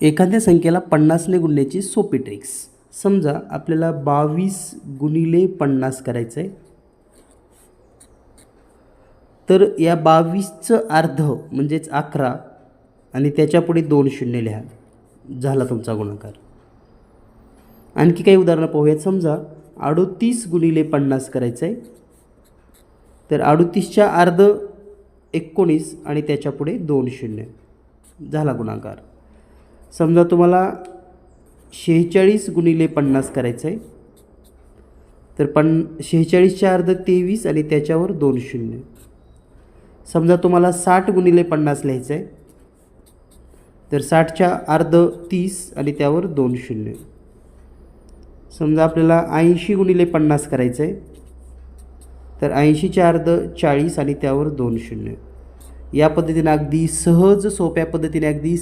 एखाद्या संख्येला 50ने गुणण्याची सोपी ट्रिक्स. समजा आपल्याला 22 गुणिले 50 करायचं आहे. तर या 22चं अर्ध म्हणजेच 11 आणि त्याच्यापुढे 2 शून्य लिहा. झाला तुमचा गुणाकार. आणखी काही उदाहरणं पाहूयात. समजा 38 गुणिले 50 करायचं आहे. तर 38च्या अर्ध 19 आणि त्याच्यापुढे 2 शून्य. झाला गुणाकार. समजा तुम्हाला 46 गुणिले 50 करायचं आहे. तर 46च्या अर्ध 23 आणि त्याच्यावर 2 शून्य. समजा तुम्हाला 60 गुणिले 50 लिहायचं आहे. तर 60च्या अर्ध 30 आणि त्यावर 2 शून्य. समजा आपल्याला 80 गुणिले 50 करायचं आहे. तर 80च्या अर्ध 40 आणि त्यावर 2 शून्य. या पद्धतीने अगदी सहज सोप्या पद्धतीने अगदी